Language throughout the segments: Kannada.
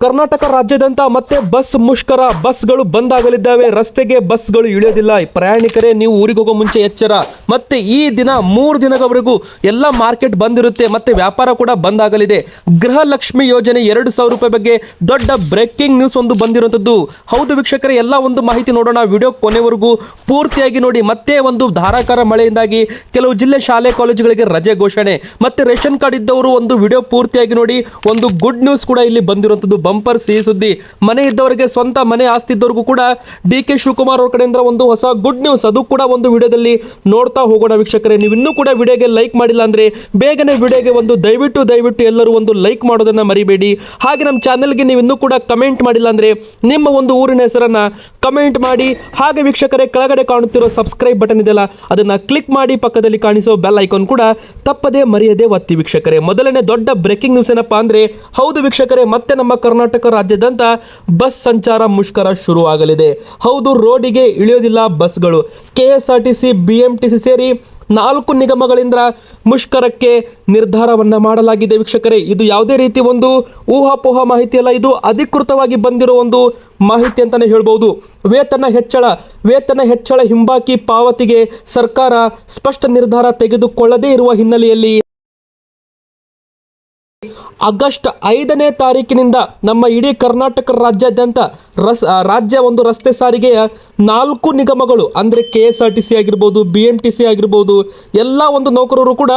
ಕರ್ನಾಟಕ ರಾಜ್ಯಾದ್ಯಂತ ಮತ್ತೆ ಬಸ್ ಮುಷ್ಕರ. ಬಸ್ಗಳು ಬಂದ್ ಆಗಲಿದ್ದಾವೆ, ರಸ್ತೆಗೆ ಬಸ್ಗಳು ಇಳಿಯೋದಿಲ್ಲ. ಪ್ರಯಾಣಿಕರೇ, ನೀವು ಊರಿಗೆ ಹೋಗೋ ಮುಂಚೆ ಎಚ್ಚರ. ಮತ್ತೆ ಈ ದಿನ 3 ದಿನಗಳವರೆಗೂ ಎಲ್ಲ ಮಾರ್ಕೆಟ್ ಬಂದಿರುತ್ತೆ, ಮತ್ತೆ ವ್ಯಾಪಾರ ಕೂಡ ಬಂದ್ ಆಗಲಿದೆ. ಗೃಹಲಕ್ಷ್ಮಿ ಯೋಜನೆ 2,000 ರೂಪಾಯಿ ಬಗ್ಗೆ ದೊಡ್ಡ ಬ್ರೇಕಿಂಗ್ ನ್ಯೂಸ್ ಒಂದು ಬಂದಿರುವಂತದ್ದು. ಹೌದು ವೀಕ್ಷಕರೇ, ಎಲ್ಲ ಒಂದು ಮಾಹಿತಿ ನೋಡೋಣ. ವಿಡಿಯೋ ಕೊನೆವರೆಗೂ ಪೂರ್ತಿಯಾಗಿ ನೋಡಿ. ಮತ್ತೆ ಒಂದು ಧಾರಾಕಾರ ಮಳೆಯಿಂದಾಗಿ ಕೆಲವು ಜಿಲ್ಲೆ ಶಾಲೆ ಕಾಲೇಜುಗಳಿಗೆ ರಜೆ ಘೋಷಣೆ. ಮತ್ತೆ ರೇಷನ್ ಕಾರ್ಡ್ ಇದ್ದವರು ಒಂದು ವಿಡಿಯೋ ಪೂರ್ತಿಯಾಗಿ ನೋಡಿ. ಒಂದು ಗುಡ್ ನ್ಯೂಸ್ ಕೂಡ ಇಲ್ಲಿ ಬಂದಿರುವಂತದ್ದು, ಬಂಪರ್ ಸಿಹಿ ಸುದ್ದಿ. ಮನೆ ಇದ್ದವರಿಗೆ, ಸ್ವಂತ ಮನೆ ಆಸ್ತಿ ಇದ್ದವರಿಗೂ ಕೂಡ ಡಿ.ಕೆ. ಶಿವಕುಮಾರ್ ಅವರ ಕಡೆಯಿಂದ ಒಂದು ಹೊಸ ಗುಡ್ ನ್ಯೂಸ್. ಅದು ಕೂಡ ಒಂದು ವಿಡಿಯೋದಲ್ಲಿ ನೋಡ್ತಾ ಹೋಗೋಣ ವೀಕ್ಷಕರೇ. ನೀವು ಇನ್ನೂ ಕೂಡ ವಿಡಿಯೋಗೆ ಲೈಕ್ ಮಾಡಿಲ್ಲ ಅಂದ್ರೆ ಬೇಗನೆ ವಿಡಿಯೋಗೆ ಒಂದು ದಯವಿಟ್ಟು ಎಲ್ಲರೂ ಒಂದು ಲೈಕ್ ಮಾಡೋದನ್ನ ಮರಿಬೇಡಿ. ಹಾಗೆ ನಮ್ಮ ಚಾನೆಲ್ಗೆ ನೀವು ಇನ್ನೂ ಕೂಡ ಕಮೆಂಟ್ ಮಾಡಿಲ್ಲ ಅಂದ್ರೆ ನಿಮ್ಮ ಒಂದು ಊರಿನ ಹೆಸರನ್ನ ಕಮೆಂಟ್ ಮಾಡಿ. ಹಾಗೆ ವೀಕ್ಷಕರೇ, ಕೆಳಗಡೆ ಕಾಣುತ್ತಿರೋ ಸಬ್ಸ್ಕ್ರೈಬ್ ಬಟನ್ ಇದೆಯಲ್ಲ, ಅದನ್ನ ಕ್ಲಿಕ್ ಮಾಡಿ. ಪಕ್ಕದಲ್ಲಿ ಕಾಣಿಸೋ ಬೆಲ್ ಐಕಾನ್ ಕೂಡ ತಪ್ಪದೆ ಮರೆಯದೆ ಒತ್ತಿ ವೀಕ್ಷಕರೇ. ಮೊದಲನೇ ದೊಡ್ಡ ಬ್ರೇಕಿಂಗ್ ನ್ಯೂಸ್ ಏನಪ್ಪಾ ಅಂದ್ರೆ, ಹೌದು ವೀಕ್ಷಕರೇ, ಮತ್ತೆ ನಮ್ಮ ಕರ್ನಾಟಕ ರಾಜ್ಯಾದ್ಯಂತ ಬಸ್ ಸಂಚಾರ ಮುಷ್ಕರ ಶುರುವಾಗಲಿದೆ. ಹೌದು, ರೋಡಿಗೆ ಇಳಿಯೋದಿಲ್ಲ ಬಸ್ಗಳು. KSRTC, BMTC ಸೇರಿ 4 ನಿಗಮಗಳಿಂದ ಮುಷ್ಕರಕ್ಕೆ ನಿರ್ಧಾರವನ್ನ ಮಾಡಲಾಗಿದೆ ವೀಕ್ಷಕರೇ. ಇದು ಯಾವುದೇ ರೀತಿ ಒಂದು ಊಹಾಪೋಹ ಮಾಹಿತಿ ಅಲ್ಲ, ಇದು ಅಧಿಕೃತವಾಗಿ ಬಂದಿರೋ ಒಂದು ಮಾಹಿತಿ ಅಂತಾನೆ ಹೇಳ್ಬೋದು. ವೇತನ ಹೆಚ್ಚಳ ಹಿಂಬಾಕಿ ಪಾವತಿಗೆ ಸರ್ಕಾರ ಸ್ಪಷ್ಟ ನಿರ್ಧಾರ ತೆಗೆದುಕೊಳ್ಳದೇ ಇರುವ ಹಿನ್ನೆಲೆಯಲ್ಲಿ ಆಗಸ್ಟ್ 5ನೇ ತಾರೀಕಿನಿಂದ ನಮ್ಮ ಇಡೀ ಕರ್ನಾಟಕ ರಾಜ್ಯಾದ್ಯಂತ ರಾಜ್ಯ ಒಂದು ರಸ್ತೆ ಸಾರಿಗೆಯ 4 ನಿಗಮಗಳು ಅಂದರೆ KSRTC ಆಗಿರ್ಬೋದು, BMTC ಆಗಿರ್ಬೋದು, ಎಲ್ಲ ಒಂದು ನೌಕರರು ಕೂಡ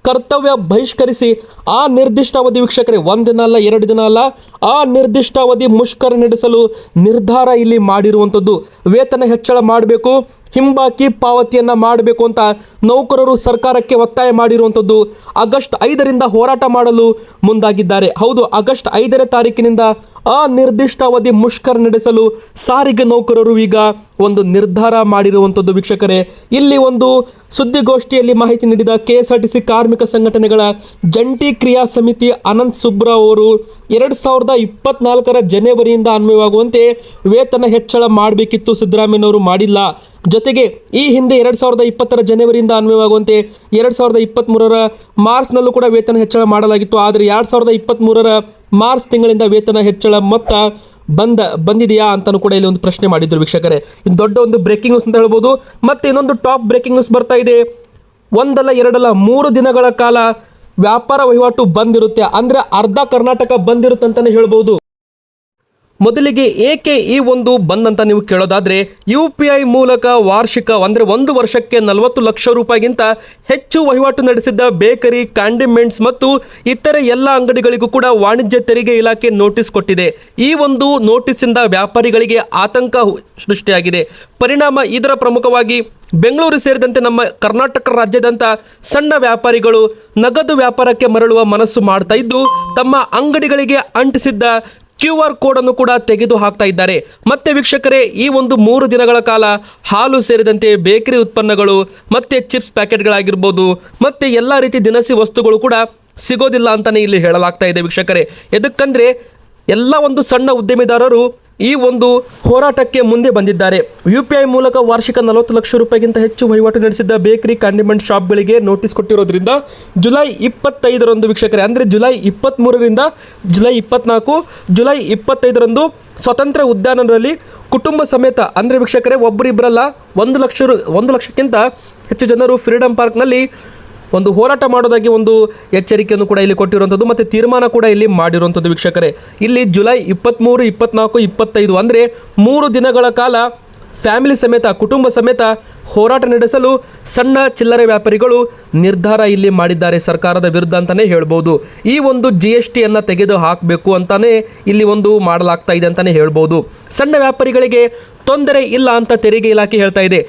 ಕರ್ತವ್ಯ ಬಹಿಷ್ಕರಿಸಿ ಆ ನಿರ್ದಿಷ್ಟ ಅವಧಿ ವೀಕ್ಷಕರೇ, 1 ದಿನ ಅಲ್ಲ, 2 ದಿನ ಅಲ್ಲ, ಆ ನಿರ್ದಿಷ್ಟ ಅವಧಿ ಮುಷ್ಕರ ನಡೆಸಲು ನಿರ್ಧಾರ ಇಲ್ಲಿ ಮಾಡಿರುವಂಥದ್ದು. ವೇತನ ಹೆಚ್ಚಳ ಮಾಡಬೇಕು, ಹಿಂಬಾಕಿ ಪಾವತಿಯನ್ನ ಮಾಡಬೇಕು ಅಂತ ನೌಕರರು ಸರ್ಕಾರಕ್ಕೆ ಒತ್ತಾಯ ಮಾಡಿರುವಂಥದ್ದು. ಆಗಸ್ಟ್ 5ರಿಂದ ಹೋರಾಟ ಮಾಡಲು ಮುಂದಾಗಿದ್ದಾರೆ. ಹೌದು, ಆಗಸ್ಟ್ 5ನೇ ತಾರೀಕಿನಿಂದ ಆ ನಿರ್ದಿಷ್ಟ ಅವಧಿ ಮುಷ್ಕರ ನಡೆಸಲು ಸಾರಿಗೆ ನೌಕರರು ಈಗ ಒಂದು ನಿರ್ಧಾರ ಮಾಡಿರುವಂಥದ್ದು ವೀಕ್ಷಕರೇ. ಇಲ್ಲಿ ಒಂದು ಸುದ್ದಿಗೋಷ್ಠಿಯಲ್ಲಿ ಮಾಹಿತಿ ನೀಡಿದ KSRTC ಕಾರ್ಮಿಕ ಸಂಘಟನೆಗಳ ಜಂಟಿ ಕ್ರಿಯಾ ಸಮಿತಿ ಅನಂತ್ ಸುಬ್ರಾವ್ ಅವರು 2024ರ ಜನವರಿಯಿಂದ ಅನ್ವಯವಾಗುವಂತೆ ವೇತನ ಹೆಚ್ಚಳ ಮಾಡಬೇಕಿತ್ತು, ಸಿದ್ದರಾಮಯ್ಯನವರು ಮಾಡಿಲ್ಲ. ಜೊತೆಗೆ ಈ ಹಿಂದೆ 2020ರ ಜನವರಿಯಿಂದ ಅನ್ವಯವಾಗುವಂತೆ 2023ರ ಮಾರ್ಚ್ನಲ್ಲೂ ಕೂಡ ವೇತನ ಹೆಚ್ಚಳ ಮಾಡಲಾಗಿತ್ತು. ಆದರೆ 2023ರ ಮಾರ್ಚ್ ತಿಂಗಳಿಂದ ವೇತನ ಹೆಚ್ಚಳ ಮೊತ್ತ ಬಂದಿದೆಯಾ ಅಂತಾನು ಕೂಡ ಇಲ್ಲಿ ಒಂದು ಪ್ರಶ್ನೆ ಮಾಡಿದ್ರು ವೀಕ್ಷಕರೇ. ಇದು ದೊಡ್ಡ ಒಂದು ಬ್ರೇಕಿಂಗ್ ನ್ಯೂಸ್ ಅಂತ ಹೇಳ್ಬೋದು. ಮತ್ತೆ ಇನ್ನೊಂದು ಟಾಪ್ ಬ್ರೇಕಿಂಗ್ ನ್ಯೂಸ್ ಬರ್ತಾ ಇದೆ. 1 ಅಲ್ಲ 2 ಅಲ್ಲ 3 ದಿನಗಳ ಕಾಲ ವ್ಯಾಪಾರ ವಹಿವಾಟು ಬಂದಿರುತ್ತೆ. ಅಂದ್ರೆ ಅರ್ಧ ಕರ್ನಾಟಕ ಬಂದಿರುತ್ತೆ ಅಂತಾನೆ ಹೇಳ್ಬೋದು. ಮೊದಲಿಗೆ ಏಕೆ ಈ ಒಂದು ಬಂದ್ ಅಂತ ನೀವು ಕೇಳೋದಾದ್ರೆ, UPI ಮೂಲಕ ವಾರ್ಷಿಕ ಅಂದರೆ 1 ವರ್ಷಕ್ಕೆ 40 ಲಕ್ಷ ರೂಪಾಯಿಗಿಂತ ಹೆಚ್ಚು ವಹಿವಾಟು ನಡೆಸಿದ್ದ ಬೇಕರಿ, ಕಾಂಡಿಮೆಂಟ್ಸ್ ಮತ್ತು ಇತರೆ ಎಲ್ಲ ಅಂಗಡಿಗಳಿಗೂ ಕೂಡ ವಾಣಿಜ್ಯ ತೆರಿಗೆ ಇಲಾಖೆ ನೋಟಿಸ್ ಕೊಟ್ಟಿದೆ. ಈ ಒಂದು ನೋಟಿಸ್ನಿಂದ ವ್ಯಾಪಾರಿಗಳಿಗೆ ಆತಂಕ ಸೃಷ್ಟಿಯಾಗಿದೆ. ಪರಿಣಾಮ ಇದರ ಪ್ರಮುಖವಾಗಿ ಬೆಂಗಳೂರು ಸೇರಿದಂತೆ ನಮ್ಮ ಕರ್ನಾಟಕ ರಾಜ್ಯಾದ್ಯಂತ ಸಣ್ಣ ವ್ಯಾಪಾರಿಗಳು ನಗದು ವ್ಯಾಪಾರಕ್ಕೆ ಮರಳುವ ಮನಸ್ಸು ಮಾಡ್ತಾ ಇದ್ದು, ತಮ್ಮ ಅಂಗಡಿಗಳಿಗೆ ಅಂಟಿಸಿದ್ದ QR ಕೋಡ್ ಅನ್ನು ಕೂಡ ತೆಗೆದು ಹಾಕ್ತಾ ಇದ್ದಾರೆ. ಮತ್ತೆ ವೀಕ್ಷಕರೇ, ಈ ಒಂದು 3 ದಿನಗಳ ಕಾಲ ಹಾಲು ಸೇರಿದಂತೆ ಬೇಕರಿ ಉತ್ಪನ್ನಗಳು, ಮತ್ತೆ ಚಿಪ್ಸ್ ಪ್ಯಾಕೆಟ್ಗಳಾಗಿರ್ಬೋದು, ಮತ್ತೆ ಎಲ್ಲ ರೀತಿ ದಿನಸಿ ವಸ್ತುಗಳು ಕೂಡ ಸಿಗೋದಿಲ್ಲ ಅಂತಾನೆ ಇಲ್ಲಿ ಹೇಳಲಾಗ್ತಾ ಇದೆ ವೀಕ್ಷಕರೇ. ಎದಕ್ಕಂದ್ರೆ ಎಲ್ಲ ಒಂದು ಸಣ್ಣ ಉದ್ಯಮಿದಾರರು ಈ ಒಂದು ಹೋರಾಟಕ್ಕೆ ಮುಂದೆ ಬಂದಿದ್ದಾರೆ. UPI ಮೂಲಕ ವಾರ್ಷಿಕ 40 ಲಕ್ಷ ರೂಪಾಯಿಗಿಂತ ಹೆಚ್ಚು ವಹಿವಾಟು ನಡೆಸಿದ್ದ ಬೇಕರಿ, ಕಾಂಡಿಮೆಂಟ್ ಶಾಪ್ಗಳಿಗೆ ನೋಟಿಸ್ ಕೊಟ್ಟಿರೋದ್ರಿಂದ ಜುಲೈ 25ರಂದು ವೀಕ್ಷಕರೇ, ಅಂದರೆ ಜುಲೈ 23ರಿಂದ ಜುಲೈ 24, ಜುಲೈ 25ರಂದು ಸ್ವತಂತ್ರ ಉದ್ಯಾನದಲ್ಲಿ ಕುಟುಂಬ ಸಮೇತ ಅಂದರೆ ವೀಕ್ಷಕರೇ, ಒಬ್ಬರಿಬ್ಬರಲ್ಲ 1 ಲಕ್ಷಕ್ಕಿಂತ ಹೆಚ್ಚು ಜನರು ಫ್ರೀಡಂ ಪಾರ್ಕ್ನಲ್ಲಿ ಒಂದು ಹೋರಾಟ ಮಾಡೋದಾಗಿ ಒಂದು ಎಚ್ಚರಿಕೆಯನ್ನು ಕೂಡ ಇಲ್ಲಿ ಕೊಟ್ಟಿರುವಂಥದ್ದು. ಮತ್ತು ತೀರ್ಮಾನ ಕೂಡ ಇಲ್ಲಿ ಮಾಡಿರುವಂಥದ್ದು ವೀಕ್ಷಕರೇ. ಇಲ್ಲಿ ಜುಲೈ 23, 24, 25 ಅಂದರೆ 3 ದಿನಗಳ ಕಾಲ ಫ್ಯಾಮಿಲಿ ಸಮೇತ, ಕುಟುಂಬ ಸಮೇತ ಹೋರಾಟ ನಡೆಸಲು ಸಣ್ಣ ಚಿಲ್ಲರೆ ವ್ಯಾಪಾರಿಗಳು ನಿರ್ಧಾರ ಇಲ್ಲಿ ಮಾಡಿದ್ದಾರೆ ಸರ್ಕಾರದ ವಿರುದ್ಧ ಅಂತಲೇ ಹೇಳ್ಬೋದು. ಈ ಒಂದು GSTಯನ್ನು ತೆಗೆದು ಹಾಕಬೇಕು ಅಂತಾನೆ ಇಲ್ಲಿ ಒಂದು ಮಾಡಲಾಗ್ತಾ ಇದೆ ಅಂತಲೇ ಹೇಳ್ಬೋದು. ಸಣ್ಣ ವ್ಯಾಪಾರಿಗಳಿಗೆ ತೊಂದರೆ ಇಲ್ಲ ಅಂತ ತೆರಿಗೆ ಇಲಾಖೆ ಹೇಳ್ತಾ ಇದೆ.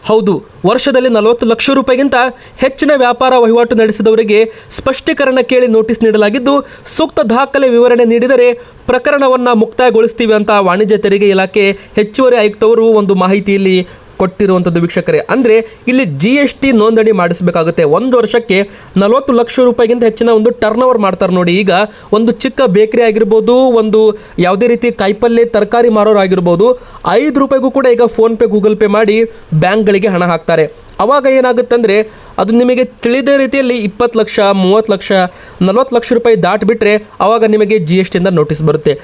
ಹೌದು, ವರ್ಷದಲ್ಲಿ 40 ಲಕ್ಷ ರೂಪಾಯಿಗಿಂತ ಹೆಚ್ಚಿನ ವ್ಯಾಪಾರ ವಹಿವಾಟು ನಡೆಸಿದವರಿಗೆ ಸ್ಪಷ್ಟೀಕರಣ ಕೇಳಿ ನೋಟಿಸ್ ನೀಡಲಾಗಿದ್ದು, ಸೂಕ್ತ ದಾಖಲೆ ವಿವರಣೆ ನೀಡಿದರೆ ಪ್ರಕರಣವನ್ನು ಮುಕ್ತಾಯಗೊಳಿಸ್ತೀವಿ ಅಂತ ವಾಣಿಜ್ಯ ತೆರಿಗೆ ಇಲಾಖೆ ಹೆಚ್ಚುವರಿ ಆಯುಕ್ತವರು ಒಂದು ಮಾಹಿತಿಯಲ್ಲಿ ಕೊಟ್ಟಿರುವಂಥದ್ದು ವೀಕ್ಷಕರೇ. ಅಂದರೆ ಇಲ್ಲಿ GST ನೋಂದಣಿ ಮಾಡಿಸಬೇಕಾಗುತ್ತೆ. ಒಂದು ವರ್ಷಕ್ಕೆ 40 ಲಕ್ಷ ರೂಪಾಯಿಗಿಂತ ಹೆಚ್ಚಿನ ಒಂದು ಟರ್ನ್ ಓವರ್ ಮಾಡ್ತಾರೆ ನೋಡಿ. ಈಗ ಒಂದು ಚಿಕ್ಕ ಬೇಕರಿ ಆಗಿರ್ಬೋದು, ಒಂದು ಯಾವುದೇ ರೀತಿ ಕಾಯಿಪಲ್ಯ ತರಕಾರಿ ಮಾರೋರು ಆಗಿರ್ಬೋದು, 5 ರೂಪಾಯಿಗೂ ಕೂಡ ಈಗ ಫೋನ್ಪೇ ಗೂಗಲ್ ಪೇ ಮಾಡಿ ಬ್ಯಾಂಕ್ಗಳಿಗೆ ಹಣ ಹಾಕ್ತಾರೆ. ಅವಾಗ ಏನಾಗುತ್ತಂದರೆ ಅದು ನಿಮಗೆ ತಿಳಿದ ರೀತಿಯಲ್ಲಿ 20 ಲಕ್ಷ 30 ಲಕ್ಷ 40 ಲಕ್ಷ ರೂಪಾಯಿ ದಾಟಿಬಿಟ್ರೆ ಆವಾಗ ನಿಮಗೆ GSTಯಿಂದ ನೋಟಿಸ್ ಬರುತ್ತೆ.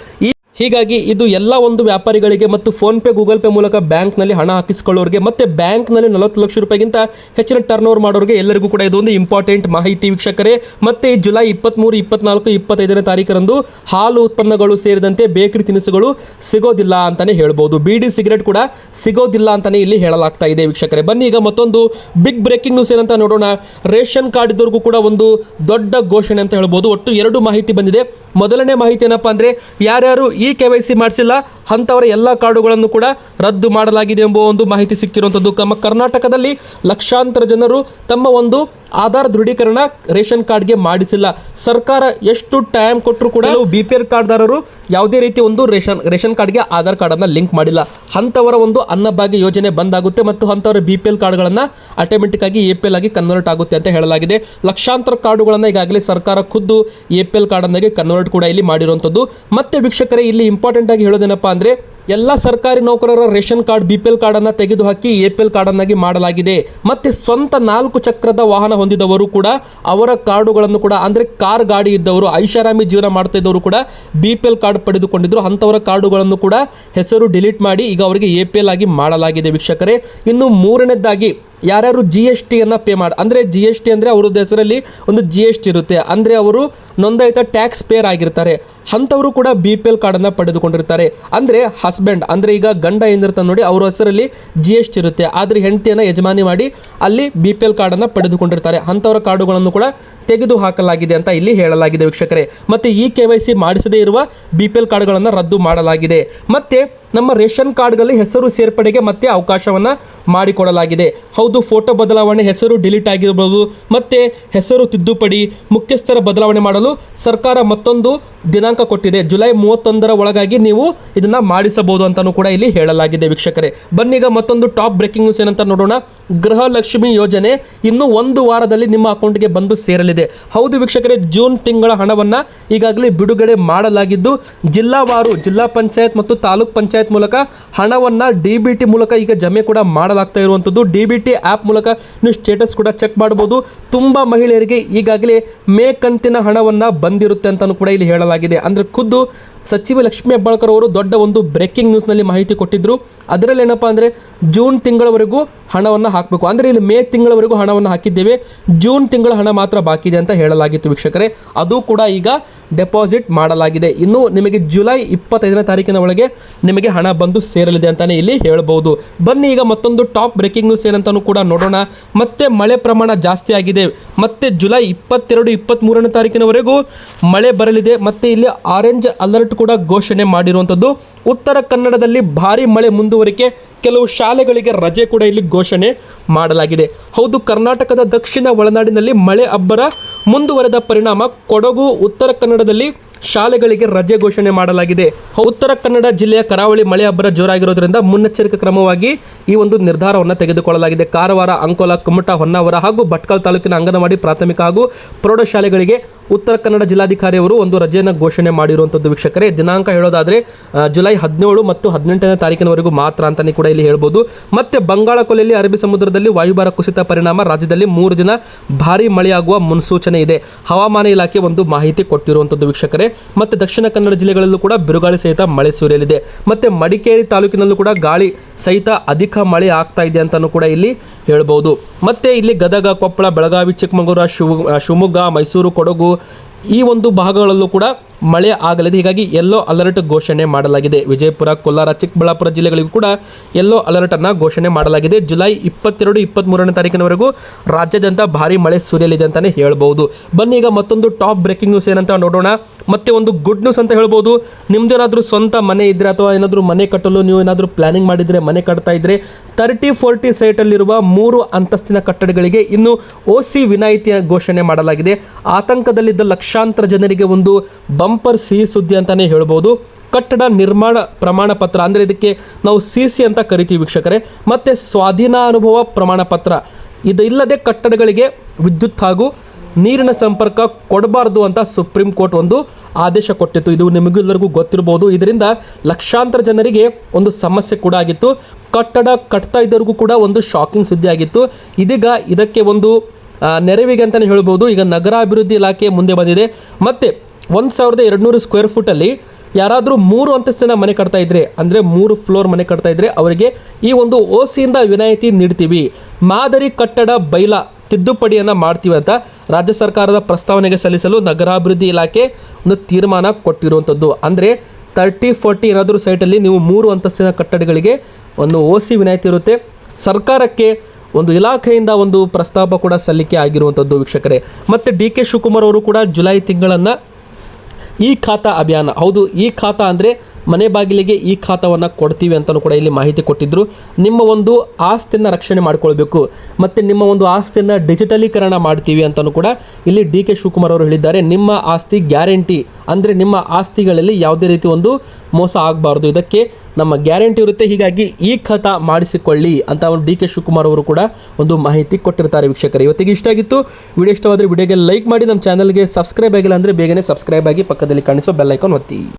ಹೀಗಾಗಿ ಇದು ಎಲ್ಲ ಒಂದು ವ್ಯಾಪಾರಿಗಳಿಗೆ ಮತ್ತು ಫೋನ್ಪೇ ಗೂಗಲ್ ಪೇ ಮೂಲಕ ಬ್ಯಾಂಕ್ನಲ್ಲಿ ಹಣ ಹಾಕಿಸಿಕೊಳ್ಳೋರಿಗೆ ಮತ್ತು ಬ್ಯಾಂಕ್ನಲ್ಲಿ 40 ಲಕ್ಷ ರೂಪಾಯಿಗಿಂತ ಹೆಚ್ಚಿನ ಟರ್ನ್ ಓವರ್ ಮಾಡೋರಿಗೆ ಎಲ್ಲರಿಗೂ ಕೂಡ ಇದೊಂದು ಇಂಪಾರ್ಟೆಂಟ್ ಮಾಹಿತಿ ವೀಕ್ಷಕರೇ. ಮತ್ತು ಜುಲೈ 23, 24, 25ನೇ ತಾರೀಕರಂದು ಹಾಲು ಉತ್ಪನ್ನಗಳು ಸೇರಿದಂತೆ ಬೇಕರಿ ತಿನಿಸುಗಳು ಸಿಗೋದಿಲ್ಲ ಅಂತಲೇ ಹೇಳ್ಬೋದು. ಬೀಡಿ ಸಿಗರೆಟ್ ಕೂಡ ಸಿಗೋದಿಲ್ಲ ಅಂತಲೇ ಇಲ್ಲಿ ಹೇಳಲಾಗ್ತಾ ಇದೆ ವೀಕ್ಷಕರೇ. ಬನ್ನಿ ಈಗ ಮತ್ತೊಂದು ಬಿಗ್ ಬ್ರೇಕಿಂಗ್ ನ್ಯೂಸ್ ಏನಂತ ನೋಡೋಣ. ರೇಷನ್ ಕಾರ್ಡ್ ಇದ್ದವ್ರಿಗೂ ಕೂಡ ಒಂದು ದೊಡ್ಡ ಘೋಷಣೆ ಅಂತ ಹೇಳ್ಬೋದು. ಒಟ್ಟು 2 ಮಾಹಿತಿ ಬಂದಿದೆ. ಮೊದಲನೇ ಮಾಹಿತಿ ಏನಪ್ಪ ಅಂದರೆ ಯಾರ್ಯಾರು KYC ಮಾಡಿಸಿಲ್ಲ ಅಂಥವರ ಎಲ್ಲ ಕಾರ್ಡುಗಳನ್ನು ಕೂಡ ರದ್ದು ಮಾಡಲಾಗಿದೆ ಎಂಬ ಒಂದು ಮಾಹಿತಿ ಸಿಕ್ಕಿರುವಂಥದ್ದು. ನಮ್ಮ ಕರ್ನಾಟಕದಲ್ಲಿ ಲಕ್ಷಾಂತರ ಜನರು ತಮ್ಮ ಒಂದು ಆಧಾರ್ ದೃಢೀಕರಣ ರೇಷನ್ ಕಾರ್ಡ್ಗೆ ಮಾಡಿಸಿಲ್ಲ. ಸರ್ಕಾರ ಎಷ್ಟು ಟೈಮ್ ಕೊಟ್ಟರು ಕೂಡ BPL ಕಾರ್ಡ್ದಾರರು ಯಾವುದೇ ರೀತಿ ಒಂದು ರೇಷನ್ ಕಾರ್ಡ್ಗೆ ಆಧಾರ್ ಕಾರ್ಡನ್ನು ಲಿಂಕ್ ಮಾಡಿಲ್ಲ. ಅಂಥವರ ಒಂದು ಅನ್ನಭಾಗ್ಯ ಯೋಜನೆ ಬಂದಾಗುತ್ತೆ ಮತ್ತು ಅಂಥವರ BPL ಕಾರ್ಡ್ಗಳನ್ನು ಆಟೋಮೆಟಿಕ್ ಆಗಿ APL ಆಗಿ ಕನ್ವರ್ಟ್ ಆಗುತ್ತೆ ಅಂತ ಹೇಳಲಾಗಿದೆ. ಲಕ್ಷಾಂತರ ಕಾರ್ಡುಗಳನ್ನು ಈಗಾಗಲೇ ಸರ್ಕಾರ ಖುದ್ದು APL ಕಾರ್ಡನ್ನಾಗಿ ಕನ್ವರ್ಟ್ ಕೂಡ ಇಲ್ಲಿ ಮಾಡಿರುವಂಥದ್ದು. ಮತ್ತೆ ವೀಕ್ಷಕರೇ, ಇಲ್ಲಿ ಇಂಪಾರ್ಟೆಂಟ್ ಆಗಿ ಹೇಳೋದೇನಪ್ಪ ಅಂದರೆ ಎಲ್ಲ ಸರ್ಕಾರಿ ನೌಕರರ ರೇಷನ್ ಕಾರ್ಡ್ BPL ಕಾರ್ಡನ್ನು ತೆಗೆದುಹಾಕಿ APL ಕಾರ್ಡನ್ನಾಗಿ ಮಾಡಲಾಗಿದೆ. ಮತ್ತು ಸ್ವಂತ 4 ಚಕ್ರದ ವಾಹನ ಹೊಂದಿದವರು ಕೂಡ ಅವರ ಕಾರ್ಡುಗಳನ್ನು ಕೂಡ, ಅಂದರೆ ಕಾರ್ ಗಾಡಿ ಇದ್ದವರು, ಐಷಾರಾಮಿ ಜೀವನ ಮಾಡ್ತಾ ಇದ್ದವರು ಕೂಡ BPL ಕಾರ್ಡ್ ಪಡೆದುಕೊಂಡಿದ್ರು. ಅಂಥವರ ಕಾರ್ಡುಗಳನ್ನು ಕೂಡ ಹೆಸರು ಡಿಲೀಟ್ ಮಾಡಿ ಈಗ ಅವರಿಗೆ APL ಆಗಿ ಮಾಡಲಾಗಿದೆ ವೀಕ್ಷಕರೇ. ಇನ್ನು ಮೂರನೇದಾಗಿ ಯಾರ್ಯಾರು GSTಯನ್ನು ಪೇ ಅಂದರೆ GST ಅಂದರೆ ಅವರದ್ದು ಹೆಸರಲ್ಲಿ ಒಂದು GST ಇರುತ್ತೆ, ಅಂದರೆ ಅವರು ನೋಂದಾಯಿತ ಟ್ಯಾಕ್ಸ್ ಪೇಯರ್ ಆಗಿರ್ತಾರೆ. ಅಂಥವರು ಕೂಡ BPL ಕಾರ್ಡನ್ನು ಪಡೆದುಕೊಂಡಿರ್ತಾರೆ. ಅಂದರೆ ಹಸ್ಬೆಂಡ್, ಅಂದರೆ ಈಗ ಗಂಡ ಏನಿರ್ತಾನೆ ನೋಡಿ, ಅವರ ಹೆಸರಲ್ಲಿ GST ಇರುತ್ತೆ, ಆದರೆ ಹೆಂಡತಿಯನ್ನು ಯಜಮಾನಿ ಮಾಡಿ ಅಲ್ಲಿ BPL ಕಾರ್ಡನ್ನು ಪಡೆದುಕೊಂಡಿರ್ತಾರೆ. ಅಂಥವರ ಕಾರ್ಡುಗಳನ್ನು ಕೂಡ ತೆಗೆದು ಹಾಕಲಾಗಿದೆ ಅಂತ ಇಲ್ಲಿ ಹೇಳಲಾಗಿದೆ ವೀಕ್ಷಕರೇ. ಮತ್ತು KYC ಮಾಡಿಸದೇ ಇರುವ BPL ಕಾರ್ಡ್ಗಳನ್ನು ರದ್ದು ಮಾಡಲಾಗಿದೆ. ಮತ್ತು ನಮ್ಮ ರೇಷನ್ ಕಾರ್ಡ್ಗಳಲ್ಲಿ ಹೆಸರು ಸೇರ್ಪಡೆಗೆ ಮತ್ತೆ ಅವಕಾಶವನ್ನು ಮಾಡಿಕೊಡಲಾಗಿದೆ. ಹೌದು, ಫೋಟೋ ಬದಲಾವಣೆ, ಹೆಸರು ಡಿಲೀಟ್ ಆಗಿರಬಹುದು, ಮತ್ತು ಹೆಸರು ತಿದ್ದುಪಡಿ, ಮುಖ್ಯಸ್ಥರ ಬದಲಾವಣೆ ಮಾಡಲು ಸರ್ಕಾರ ಮತ್ತೊಂದು ದಿನಾಂಕ ಕೊಟ್ಟಿದೆ. ಜುಲೈ 31ರ ಒಳಗಾಗಿ ನೀವು ಇದನ್ನು ಮಾಡಿಸಬಹುದು ಅಂತಲೂ ಕೂಡ ಇಲ್ಲಿ ಹೇಳಲಾಗಿದೆ ವೀಕ್ಷಕರೇ. ಬನ್ನೀಗ ಮತ್ತೊಂದು ಟಾಪ್ ಬ್ರೇಕಿಂಗ್ ನ್ಯೂಸ್ ಏನಂತ ನೋಡೋಣ. ಗೃಹಲಕ್ಷ್ಮಿ ಯೋಜನೆ ಇನ್ನು 1 ವಾರದಲ್ಲಿ ನಿಮ್ಮ ಅಕೌಂಟ್ಗೆ ಬಂದು ಸೇರಲಿದೆ. ಹೌದು ವೀಕ್ಷಕರೇ, ಜೂನ್ ತಿಂಗಳ ಹಣವನ್ನು ಈಗಾಗಲೇ ಬಿಡುಗಡೆ ಮಾಡಲಾಗಿದ್ದು, ಜಿಲ್ಲಾವಾರು ಜಿಲ್ಲಾ ಪಂಚಾಯತ್ ಮತ್ತು ತಾಲೂಕ್ ಪಂಚಾಯತ್ ಮೂಲಕ ಹಣವನ್ನು DBT ಮೂಲಕ ಈಗ ಜಮೆ ಕೂಡ ಮಾಡಲಾಗ್ತಾ ಇರುವಂಥದ್ದು. DBT ಆ್ಯಪ್ ಮೂಲಕ ನೀವು ಸ್ಟೇಟಸ್ ಕೂಡ ಚೆಕ್ ಮಾಡ್ಬೋದು. ತುಂಬ ಮಹಿಳೆಯರಿಗೆ ಈಗಾಗಲೇ ಮೇ ಕಂತಿನ ಹಣವನ್ನು ಬಂದಿರುತ್ತೆ ಅಂತಲೂ ಕೂಡ ಇಲ್ಲಿ ಹೇಳಲಾಗಿದೆ. ಅಂದರೆ ಖುದ್ದು ಸಚಿವ ಲಕ್ಷ್ಮೀ ಹೆಬ್ಬಾಳ್ಕರ್ ಅವರು ದೊಡ್ಡ ಒಂದು ಬ್ರೇಕಿಂಗ್ ನ್ಯೂಸ್ನಲ್ಲಿ ಮಾಹಿತಿ ಕೊಟ್ಟಿದ್ದರು. ಅದರಲ್ಲಿ ಏನಪ್ಪ ಅಂದರೆ ಜೂನ್ ತಿಂಗಳವರೆಗೂ ಹಣವನ್ನು ಹಾಕಬೇಕು, ಅಂದರೆ ಇಲ್ಲಿ ಮೇ ತಿಂಗಳವರೆಗೂ ಹಣವನ್ನು ಹಾಕಿದ್ದೇವೆ, ಜೂನ್ ತಿಂಗಳ ಹಣ ಮಾತ್ರ ಬಾಕಿ ಇದೆ ಅಂತ ಹೇಳಲಾಗಿತ್ತು ವೀಕ್ಷಕರೇ. ಅದು ಕೂಡ ಈಗ ಡೆಪಾಸಿಟ್ ಮಾಡಲಾಗಿದೆ. ಇನ್ನು ನಿಮಗೆ ಜುಲೈ 25ನೇ ತಾರೀಕಿನ ಒಳಗೆ ನಿಮಗೆ ಹಣ ಬಂದು ಸೇರಲಿದೆ ಅಂತಲೇ ಇಲ್ಲಿ ಹೇಳ್ಬೋದು. ಬನ್ನಿ ಈಗ ಮತ್ತೊಂದು ಟಾಪ್ ಬ್ರೇಕಿಂಗ್ ನ್ಯೂಸ್ ಏನಂತಲೂ ಕೂಡ ನೋಡೋಣ. ಮತ್ತೆ ಮಳೆ ಪ್ರಮಾಣ ಜಾಸ್ತಿ ಆಗಿದೆ. ಮತ್ತೆ ಜುಲೈ 22, 23ನೇ ತಾರೀಕಿನವರೆಗೂ ಮಳೆ ಬರಲಿದೆ. ಮತ್ತು ಇಲ್ಲಿ ಆರೆಂಜ್ ಅಲರ್ಟ್ ಕೂಡ ಘೋಷಣೆ ಮಾಡಿರುವಂಥದ್ದು. ಉತ್ತರ ಕನ್ನಡದಲ್ಲಿ ಭಾರಿ ಮಳೆ ಮುಂದುವರಿಕೆ, ಕೆಲವು ಶಾಲೆಗಳಿಗೆ ರಜೆ ಕೂಡ ಇಲ್ಲಿ ಘೋಷಣೆ ಮಾಡಲಾಗಿದೆ. ಹೌದು, ಕರ್ನಾಟಕದ ದಕ್ಷಿಣ ಒಳನಾಡಿನಲ್ಲಿ ಮಳೆ ಅಬ್ಬರ ಮುಂದುವರೆದ ಪರಿಣಾಮ ಕೊಡಗು, ಉತ್ತರ ಕನ್ನಡದಲ್ಲಿ ಶಾಲೆಗಳಿಗೆ ರಜೆ ಘೋಷಣೆ ಮಾಡಲಾಗಿದೆ. ಉತ್ತರ ಕನ್ನಡ ಜಿಲ್ಲೆಯ ಕರಾವಳಿ ಮಳೆ ಅಬ್ಬರ ಜೋರಾಗಿರೋದ್ರಿಂದ ಮುನ್ನೆಚ್ಚರಿಕೆ ಕ್ರಮವಾಗಿ ಈ ಒಂದು ನಿರ್ಧಾರವನ್ನು ತೆಗೆದುಕೊಳ್ಳಲಾಗಿದೆ. ಕಾರವಾರ, ಅಂಕೋಲ, ಕುಮಟಾ, ಹೊನ್ನಾವರ ಹಾಗೂ ಭಟ್ಕಳ ತಾಲೂಕಿನ ಅಂಗನವಾಡಿ ಪ್ರಾಥಮಿಕ ಹಾಗೂ ಪ್ರೌಢಶಾಲೆಗಳಿಗೆ ಉತ್ತರ ಕನ್ನಡ ಜಿಲ್ಲಾಧಿಕಾರಿ ಅವರು ಒಂದು ರಜೆಯನ್ನು ಘೋಷಣೆ ಮಾಡಿರುವಂಥದ್ದು ವೀಕ್ಷಕರೇ. ದಿನಾಂಕ ಹೇಳೋದಾದರೆ ಜುಲೈ 17 ಮತ್ತು 18ನೇ ತಾರೀಕಿನವರೆಗೂ ಮಾತ್ರ ಅಂತಲೇ ಕೂಡ ಇಲ್ಲಿ ಹೇಳ್ಬೋದು. ಮತ್ತು ಬಂಗಾಳ ಕೊಲ್ಲಿಯಲ್ಲಿ ಅರಬ್ಬಿ ಸಮುದ್ರದಲ್ಲಿ ವಾಯುಭಾರ ಕುಸಿತ ಪರಿಣಾಮ ರಾಜ್ಯದಲ್ಲಿ 3 ದಿನ ಭಾರೀ ಮಳೆಯಾಗುವ ಮುನ್ಸೂಚನೆ ಇದೆ. ಹವಾಮಾನ ಇಲಾಖೆ ಒಂದು ಮಾಹಿತಿ ಕೊಟ್ಟಿರುವಂಥದ್ದು ವೀಕ್ಷಕರೇ. ಮತ್ತು ದಕ್ಷಿಣ ಕನ್ನಡ ಜಿಲ್ಲೆಗಳಲ್ಲೂ ಕೂಡ ಬಿರುಗಾಳಿ ಸಹಿತ ಮಳೆ ಸುರಿಯಲಿದೆ. ಮತ್ತು ಮಡಿಕೇರಿ ತಾಲೂಕಿನಲ್ಲೂ ಕೂಡ ಗಾಳಿ ಸಹಿತ ಅಧಿಕ ಮಳೆ ಆಗ್ತಾ ಇದೆ ಅಂತಲೂ ಕೂಡ ಇಲ್ಲಿ ಹೇಳ್ಬೋದು. ಮತ್ತು ಇಲ್ಲಿ ಗದಗ, ಕೊಪ್ಪಳ, ಬೆಳಗಾವಿ, ಚಿಕ್ಕಮಗಳೂರು, ಶಿವಮೊಗ್ಗ, ಮೈಸೂರು, ಕೊಡಗು ಈ ಒಂದು ಭಾಗಗಳಲ್ಲೂ ಕೂಡ ಮಳೆ ಆಗಲಿದೆ. ಹೀಗಾಗಿ ಯೆಲ್ಲೋ ಅಲರ್ಟ್ ಘೋಷಣೆ ಮಾಡಲಾಗಿದೆ. ವಿಜಯಪುರ, ಕೋಲಾರ, ಚಿಕ್ಕಬಳ್ಳಾಪುರ ಜಿಲ್ಲೆಗಳಿಗೂ ಕೂಡ ಯೆಲ್ಲೋ ಅಲರ್ಟನ್ನು ಘೋಷಣೆ ಮಾಡಲಾಗಿದೆ. ಜುಲೈ 22, 23ನೇ ತಾರೀಕಿನವರೆಗೂ ರಾಜ್ಯಾದ್ಯಂತ ಭಾರಿ ಮಳೆ ಸುರಿಯಲಿದೆ ಅಂತಲೇ ಹೇಳ್ಬೋದು. ಬನ್ನಿ ಈಗ ಮತ್ತೊಂದು ಟಾಪ್ ಬ್ರೇಕಿಂಗ್ ನ್ಯೂಸ್ ಏನಂತ ನೋಡೋಣ. ಮತ್ತೆ ಒಂದು ಗುಡ್ ನ್ಯೂಸ್ ಅಂತ ಹೇಳ್ಬೋದು. ನಿಮ್ದೇನಾದರೂ ಸ್ವಂತ ಮನೆ ಇದ್ದರೆ ಅಥವಾ ಏನಾದರೂ ಮನೆ ಕಟ್ಟಲು ನೀವು ಏನಾದರೂ ಪ್ಲಾನಿಂಗ್ ಮಾಡಿದರೆ, ಮನೆ ಕಟ್ತಾ ಇದ್ದರೆ 30-40 ಸೈಟಲ್ಲಿರುವ 3 ಅಂತಸ್ತಿನ ಕಟ್ಟಡಗಳಿಗೆ ಇನ್ನು OC ವಿನಾಯಿತಿಯ ಘೋಷಣೆ ಮಾಡಲಾಗಿದೆ. ಆತಂಕದಲ್ಲಿದ್ದ ಲಕ್ಷಾಂತರ ಜನರಿಗೆ ಒಂದು ಬಂಪರ್ ಸಿಹಿ ಸುದ್ದಿ ಅಂತಲೇ ಹೇಳ್ಬೋದು. ಕಟ್ಟಡ ನಿರ್ಮಾಣ ಪ್ರಮಾಣ ಪತ್ರ ಅಂದರೆ ಇದಕ್ಕೆ ನಾವು CC ಅಂತ ಕರಿತೀವಿ ವೀಕ್ಷಕರೇ. ಮತ್ತು ಸ್ವಾಧೀನಾನುಭವ ಪ್ರಮಾಣ ಪತ್ರ ಇಲ್ಲದೆ ಕಟ್ಟಡಗಳಿಗೆ ವಿದ್ಯುತ್ ಹಾಗೂ ನೀರಿನ ಸಂಪರ್ಕ ಕೊಡಬಾರ್ದು ಅಂತ ಸುಪ್ರೀಂ ಕೋರ್ಟ್ ಒಂದು ಆದೇಶ ಕೊಟ್ಟಿತ್ತು. ಇದು ನಿಮಗೆಲ್ಲರಿಗೂ ಗೊತ್ತಿರಬಹುದು. ಇದರಿಂದ ಲಕ್ಷಾಂತರ ಜನರಿಗೆ ಒಂದು ಸಮಸ್ಯೆ ಕೂಡ ಆಗಿತ್ತು. ಕಟ್ಟಡ ಕಟ್ತಾ ಇದ್ದವ್ರಿಗೂ ಕೂಡ ಒಂದು ಶಾಕಿಂಗ್ ಸುದ್ದಿ ಆಗಿತ್ತು. ಇದೀಗ ಇದಕ್ಕೆ ಒಂದು ನೆರವಿಗೆ ಅಂತಲೇ ಹೇಳ್ಬೋದು. ಈಗ ನಗರಾಭಿವೃದ್ಧಿ ಇಲಾಖೆ ಮುಂದೆ ಬಂದಿದೆ. ಮತ್ತು 1200 ಸ್ಕ್ವೇರ್ ಫುಟಲ್ಲಿ ಯಾರಾದರೂ 3 ಅಂತಸ್ತಿನ ಮನೆ ಕಟ್ತಾ ಇದ್ರೆ, ಅಂದರೆ 3 ಫ್ಲೋರ್ ಮನೆ ಕಟ್ತಾ ಇದ್ರೆ ಅವರಿಗೆ ಈ ಒಂದು OCಯಿಂದ ವಿನಾಯಿತಿ ನೀಡ್ತೀವಿ. ಮಾದರಿ ಕಟ್ಟಡ ಬೈಲಾ ತಿದ್ದುಪಡಿಯನ್ನು ಮಾಡ್ತೀವಿ ಅಂತ ರಾಜ್ಯ ಸರ್ಕಾರದ ಪ್ರಸ್ತಾವನೆಗೆ ಸಲ್ಲಿಸಲು ನಗರಾಭಿವೃದ್ಧಿ ಇಲಾಖೆ ಒಂದು ತೀರ್ಮಾನ ಕೊಟ್ಟಿರುವಂಥದ್ದು. ಅಂದರೆ 30-40 ಏನಾದರೂ ಸೈಟಲ್ಲಿ ನೀವು 3 ಅಂತಸ್ತಿನ ಕಟ್ಟಡಗಳಿಗೆ ಒಂದು OC ವಿನಾಯಿತಿ ಇರುತ್ತೆ. ಸರ್ಕಾರಕ್ಕೆ ಒಂದು ಇಲಾಖೆಯಿಂದ ಒಂದು ಪ್ರಸ್ತಾಪ ಕೂಡ ಸಲ್ಲಿಕೆ ಆಗಿರುವಂಥದ್ದು ವೀಕ್ಷಕರೇ. ಮತ್ತು DK ಶಿವಕುಮಾರ್ ಅವರು ಕೂಡ ಜುಲೈ ತಿಂಗಳನ್ನು ಈ ಖಾತಾ ಅಭಿಯಾನ, ಹೌದು ಈ ಖಾತಾ ಅಂದರೆ ಮನೆ ಬಾಗಿಲಿಗೆ ಈ ಖಾತಾವನ್ನು ಕೊಡ್ತೀವಿ ಅಂತಲೂ ಕೂಡ ಇಲ್ಲಿ ಮಾಹಿತಿ ಕೊಟ್ಟಿದ್ದರು. ನಿಮ್ಮ ಒಂದು ಆಸ್ತಿಯನ್ನು ರಕ್ಷಣೆ ಮಾಡ್ಕೊಳ್ಬೇಕು ಮತ್ತು ನಿಮ್ಮ ಒಂದು ಆಸ್ತಿಯನ್ನು ಡಿಜಿಟಲೀಕರಣ ಮಾಡ್ತೀವಿ ಅಂತಲೂ ಕೂಡ ಇಲ್ಲಿ DK ಶಿವಕುಮಾರ್ ಅವರು ಹೇಳಿದ್ದಾರೆ. ನಿಮ್ಮ ಆಸ್ತಿ ಗ್ಯಾರಂಟಿ, ಅಂದರೆ ನಿಮ್ಮ ಆಸ್ತಿಗಳಲ್ಲಿ ಯಾವುದೇ ರೀತಿ ಒಂದು ಮೋಸ ಆಗಬಾರ್ದು, ಇದಕ್ಕೆ ನಮ್ಮ ಗ್ಯಾರಂಟಿ ಇರುತ್ತೆ. ಹೀಗಾಗಿ ಈ ಖಾತಾ ಮಾಡಿಸಿಕೊಳ್ಳಿ ಅಂತ DK ಶಿವಕುಮಾರ್ ಅವರು ಕೂಡ ಒಂದು ಮಾಹಿತಿ ಕೊಟ್ಟಿರ್ತಾರೆ ವೀಕ್ಷಕರೇ. ಇವತ್ತಿಗೆ ಇಷ್ಟ ಆಗಿತ್ತು. ವಿಡಿಯೋ ಇಷ್ಟವಾದರೆ ವಿಡಿಯೋಗೆ ಲೈಕ್ ಮಾಡಿ, ನಮ್ಮ ಚಾನಲ್ಗೆ ಸಬ್ಸ್ಕ್ರೈಬ್ ಆಗಿಲ್ಲ ಅಂದರೆ ಬೇಗನೆ ಸಬ್ಸ್ಕ್ರೈಬ್ ಆಗಿ ಪಕ್ಕದಲ್ಲಿ ಕಾಣಿಸೋ ಬೆಲ್ ಐಕಾನ್ ಒತ್ತಿ.